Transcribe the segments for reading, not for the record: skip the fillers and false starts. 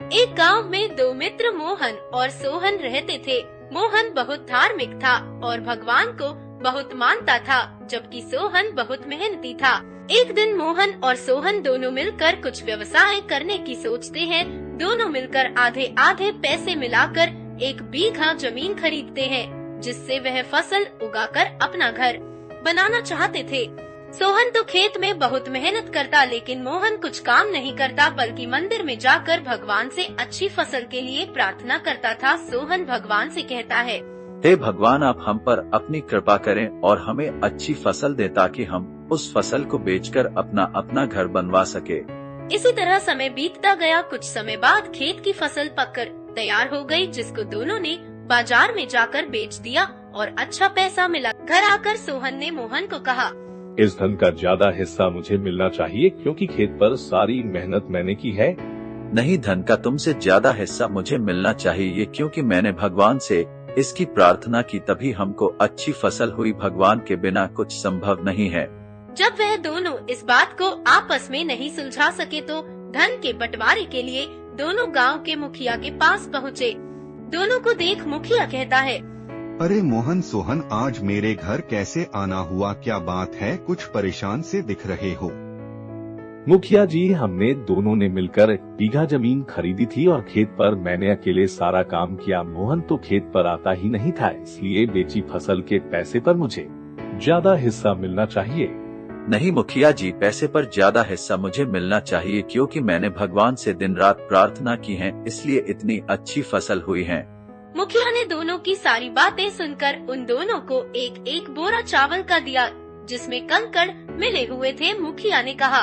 एक गांव में दो मित्र मोहन और सोहन रहते थे। मोहन बहुत धार्मिक था और भगवान को बहुत मानता था, जबकि सोहन बहुत मेहनती था। एक दिन मोहन और सोहन दोनों मिलकर कुछ व्यवसाय करने की सोचते हैं। दोनों मिलकर आधे आधे पैसे मिलाकर 1 बीघा जमीन खरीदते हैं, जिससे वह फसल उगाकर अपना घर बनाना चाहते थे। सोहन तो खेत में बहुत मेहनत करता, लेकिन मोहन कुछ काम नहीं करता, बल्कि मंदिर में जाकर भगवान से अच्छी फसल के लिए प्रार्थना करता था। सोहन भगवान से कहता है, हे भगवान, आप हम पर अपनी कृपा करें और हमें अच्छी फसल दें ताकि हम उस फसल को बेचकर अपना घर बनवा सके। इसी तरह समय बीतता गया। कुछ समय बाद खेत की फसल पककर तैयार हो गई, जिसको दोनों ने बाजार में जाकर बेच दिया और अच्छा पैसा मिला। घर आकर सोहन ने मोहन को कहा, इस धन का ज्यादा हिस्सा मुझे मिलना चाहिए, क्योंकि खेत पर सारी मेहनत मैंने की है। नहीं, धन का तुमसे ज्यादा हिस्सा मुझे मिलना चाहिए, क्योंकि मैंने भगवान से इसकी प्रार्थना की, तभी हमको अच्छी फसल हुई। भगवान के बिना कुछ संभव नहीं है। जब वह दोनों इस बात को आपस में नहीं सुलझा सके तो धन के बंटवारे के लिए दोनों गांव के मुखिया के पास पहुँचे। दोनों को देख मुखिया कहता है, अरे मोहन सोहन, आज मेरे घर कैसे आना हुआ? क्या बात है? कुछ परेशान से दिख रहे हो। मुखिया जी, हमने दोनों ने मिलकर 1 बीघा जमीन खरीदी थी और खेत पर मैंने अकेले सारा काम किया। मोहन तो खेत पर आता ही नहीं था, इसलिए बेची फसल के पैसे पर मुझे ज्यादा हिस्सा मिलना चाहिए। नहीं मुखिया जी, पैसे पर ज्यादा हिस्सा मुझे मिलना चाहिए, क्योंकि मैंने भगवान से दिन रात प्रार्थना की है, इसलिए इतनी अच्छी फसल हुई है। मुखिया ने दोनों की सारी बातें सुनकर उन दोनों को एक एक बोरा चावल का दिया, जिसमें कंकड़ मिले हुए थे। मुखिया ने कहा,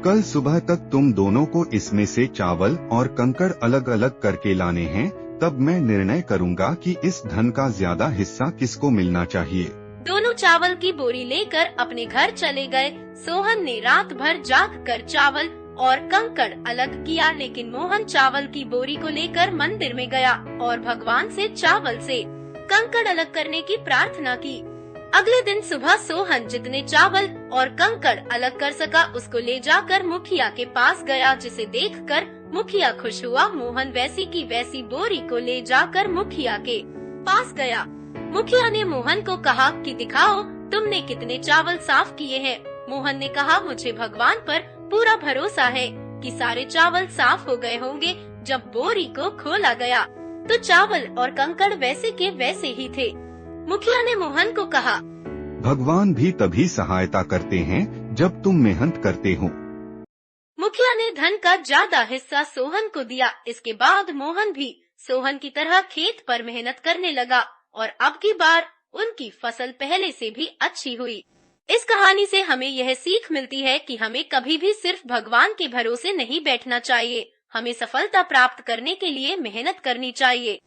कल सुबह तक तुम दोनों को इसमें से चावल और कंकड़ अलग अलग करके लाने हैं, तब मैं निर्णय करूंगा कि इस धन का ज्यादा हिस्सा किसको मिलना चाहिए। दोनों चावल की बोरी लेकर अपने घर चले गए। सोहन ने रात भर जागकर चावल और कंकड़ अलग किया, लेकिन मोहन चावल की बोरी को लेकर मंदिर में गया और भगवान से चावल से कंकड़ अलग करने की प्रार्थना की। अगले दिन सुबह सोहन जितने चावल और कंकड़ अलग कर सका, उसको ले जाकर मुखिया के पास गया, जिसे देखकर मुखिया खुश हुआ। मोहन वैसी की वैसी बोरी को ले जाकर मुखिया के पास गया। मुखिया ने मोहन को कहा कि दिखाओ तुमने कितने चावल साफ किए हैं। मोहन ने कहा, मुझे भगवान पर पूरा भरोसा है कि सारे चावल साफ हो गए होंगे। जब बोरी को खोला गया तो चावल और कंकड़ वैसे के वैसे ही थे। मुखिया ने मोहन को कहा, भगवान भी तभी सहायता करते हैं जब तुम मेहनत करते हो। मुखिया ने धन का ज्यादा हिस्सा सोहन को दिया। इसके बाद मोहन भी सोहन की तरह खेत पर मेहनत करने लगा और अब की बार उनकी फसल पहले से भी अच्छी हुई। इस कहानी से हमें यह सीख मिलती है कि हमें कभी भी सिर्फ भगवान के भरोसे नहीं बैठना चाहिए। हमें सफलता प्राप्त करने के लिए मेहनत करनी चाहिए।